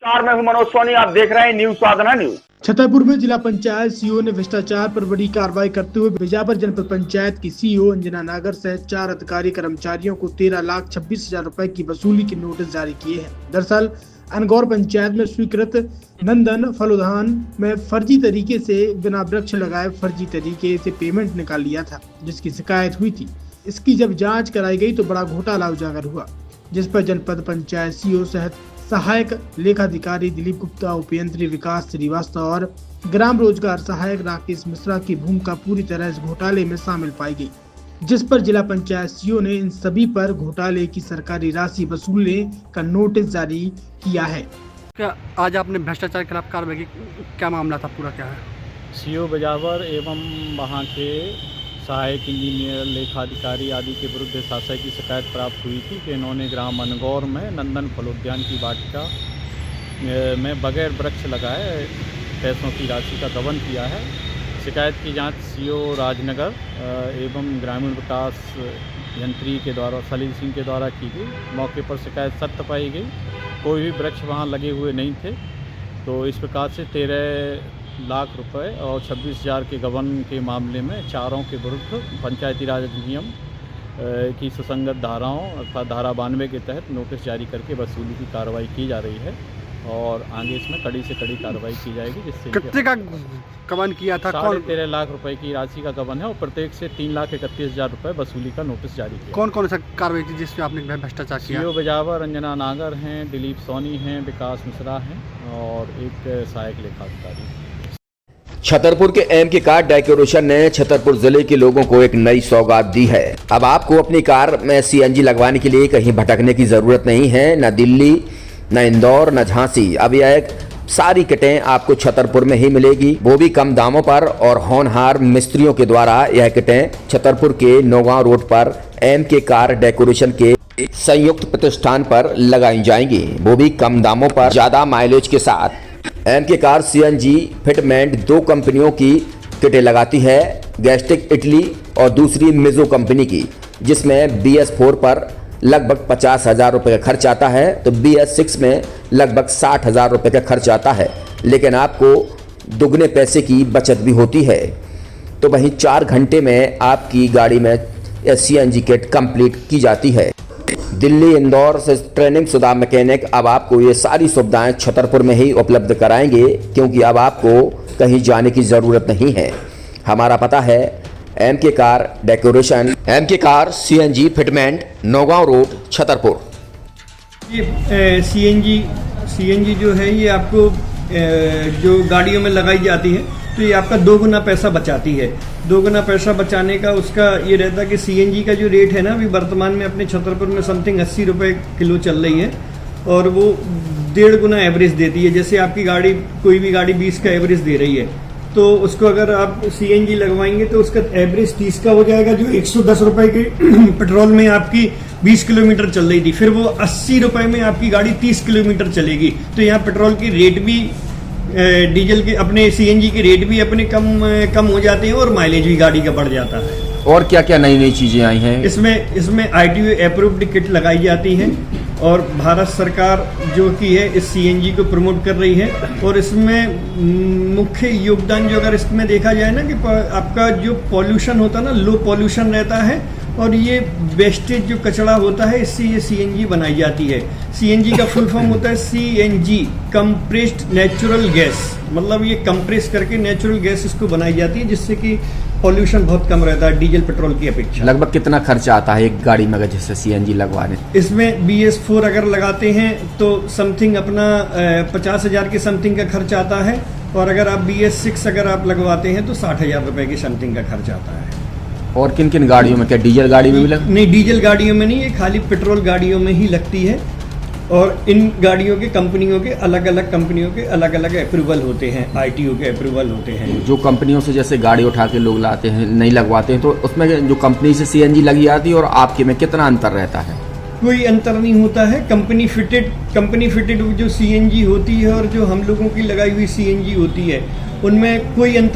मैं हूं मनोज सोनी, आप देख रहे हैं न्यूज साधना न्यूज। छतरपुर में जिला पंचायत सीईओ ने भ्रष्टाचार पर बड़ी कार्रवाई करते हुए बिजावर जनपद पंचायत की सीईओ अंजना नागर सहित 4 अधिकारी कर्मचारियों को 13,26,000 रुपए की वसूली के नोटिस जारी किए हैं। दरअसल अनगौर पंचायत में स्वीकृत नंदन फलोद्यान में फर्जी तरीके से बिना वृक्ष लगाए फर्जी तरीके से पेमेंट निकाल लिया था, जिसकी शिकायत हुई थी। इसकी जब जांच कराई गई तो बड़ा घोटाला उजागर हुआ, जिस पर जनपद पंचायत सीईओ सहित सहायक लेखाधिकारी दिलीप गुप्ता, उपयंत्री विकास श्रीवास्तव और ग्राम रोजगार सहायक राकेश मिश्रा की भूमिका पूरी तरह इस घोटाले में शामिल पाई गई, जिस पर जिला पंचायत सीईओ ने इन सभी पर घोटाले की सरकारी राशि वसूलने का नोटिस जारी किया है। क्या आज आपने भ्रष्टाचार के खिलाफ कार्रवाई की, क्या मामला था, पूरा क्या है? सीईओ बिजावर एवं वहाँ के सहायक इंजीनियर, लेखाधिकारी आदि के विरुद्ध शासन की शिकायत प्राप्त हुई थी कि इन्होंने ग्राम अनगौर में नंदन फलोद्यान की वाटिका में बगैर वृक्ष लगाए पैसों की राशि का गबन किया है। शिकायत की जांच सीईओ राजनगर एवं ग्रामीण विकास यंत्री के द्वारा सलील सिंह के द्वारा की गई। मौके पर शिकायत सत्य पाई गई, कोई भी वृक्ष वहाँ लगे हुए नहीं थे। तो इस प्रकार से 13 लाख रुपए और 26,000 के गबन के मामले में चारों के विरुद्ध पंचायती राज अधिनियम की सुसंगत धाराओं अर्थात धारा 92 के तहत नोटिस जारी करके वसूली की कार्रवाई की जा रही है और आगे इसमें कड़ी से कड़ी कार्रवाई की जाएगी। जिससे कितने का गबन किया था? 13.5 लाख रुपए की राशि का गबन है और प्रत्येक से 3,31,000 रुपए वसूली का नोटिस जारी किया। कौन कौन सा कार्रवाई थी जिसमें आपने भ्रष्टाचार किया? सीईओ बिजावर अंजना नागर हैं, दिलीप सोनी हैं, विकास मिश्रा हैं और एक सहायक लेखाधिकारी। छतरपुर के एमके कार डेकोरेशन ने छतरपुर जिले के लोगों को एक नई सौगात दी है। अब आपको अपनी कार में सीएनजी लगवाने के लिए कहीं भटकने की जरूरत नहीं है, न दिल्ली, न इंदौर, न झांसी। अब यह एक सारी किटें आपको छतरपुर में ही मिलेगी, वो भी कम दामों पर और होनहार मिस्त्रियों के द्वारा। यह किटें छतरपुर के नौगांव रोड पर एमके कार डेकोरेशन के संयुक्त प्रतिष्ठान पर लगाई जाएंगी, वो भी कम दामों पर, ज्यादा माइलेज के साथ। एमके कार सीएनजी फिटमेंट 2 कंपनियों की किटें लगाती है, गैस्टिक इटली और दूसरी मिजो कंपनी की, जिसमें BS4 पर लगभग 50,000 रुपये का खर्च आता है तो BS6 में लगभग 60,000 रुपये का खर्च आता है, लेकिन आपको दुगने पैसे की बचत भी होती है। तो वहीं 4 घंटे में आपकी गाड़ी में सीएनजी किट कंप्लीट की जाती है। दिल्ली, इंदौर से ट्रेनिंग शुदा मैकेनिक अब आपको ये सारी सुविधाएं छतरपुर में ही उपलब्ध कराएंगे, क्योंकि अब आपको कहीं जाने की ज़रूरत नहीं है। हमारा पता है MK car decoration, MK car CNG fitment, Naugaon road, Chhatarpur. ये सीएनजी जो है ये आपको जो गाड़ियों में लगाई जाती है तो ये आपका 2 गुना पैसा बचाती है। 2 गुना पैसा बचाने का उसका ये रहता है कि सीएनजी का जो रेट है ना, अभी वर्तमान में अपने छतरपुर में समथिंग 80 रुपये किलो चल रही है और वो 1.5 गुना एवरेज देती है। जैसे आपकी गाड़ी, कोई भी गाड़ी 20 का एवरेज दे रही है तो उसको अगर आप सीएनजी लगवाएंगे तो उसका एवरेज 30 का हो जाएगा, जो 110 रुपये के पेट्रोल में आपकी 20 किलोमीटर चल रही थी, फिर वो 80 रुपये में आपकी गाड़ी 30 किलोमीटर चलेगी। तो यहाँ पेट्रोल की रेट भी, डीजल के, अपने सीएनजी के रेट भी अपने कम हो जाते हैं और माइलेज भी गाड़ी का बढ़ जाता है। और क्या क्या नई चीजें आई हैं? इसमें ITO अप्रूव्ड किट लगाई जाती है और भारत सरकार जो की है इस सीएनजी को प्रमोट कर रही है। और इसमें मुख्य योगदान जो अगर इसमें देखा जाए ना कि आपका जो पॉल्यूशन होता है ना, लो पॉल्यूशन रहता है और ये वेस्टेज जो कचरा होता है इससे ये सीएनजी बनाई जाती है। सीएनजी का फुल फॉर्म होता है CNG, कंप्रेस्ड नेचुरल गैस, मतलब ये कंप्रेस करके नेचुरल गैस इसको बनाई जाती है, जिससे कि पॉल्यूशन बहुत कम रहता है डीजल पेट्रोल की अपेक्षा। लगभग कितना खर्चा आता है एक गाड़ी में अगर जैसे सीएनजी लगवाने? इसमें BS4 अगर लगाते हैं तो समथिंग अपना 50,000 के समथिंग का खर्च आता है और अगर आप BS6 अगर आप लगवाते हैं तो 60,000 रुपए की समथिंग का खर्च आता है। और किन किन गाड़ियों में? क्या डीजल गाड़ी में भी नहीं, डीजल गाड़ियों में नहीं, ये खाली पेट्रोल गाड़ियों में ही लगती है। और इन गाड़ियों के कंपनियों के अलग अलग अप्रूवल होते हैं, ITO के अप्रूवल होते हैं। जो कंपनियों से जैसे गाड़ी उठा के लोग लाते हैं, नहीं लगवाते हैं, तो उसमें जो कंपनी से सीएनजी लगी जाती है और आपके में कितना अंतर रहता है? कोई अंतर नहीं होता है। कंपनी फिटेड जो सीएनजी होती है और जो हम लोगों की लगाई हुई सीएनजी होती है उनमें कोई अंतर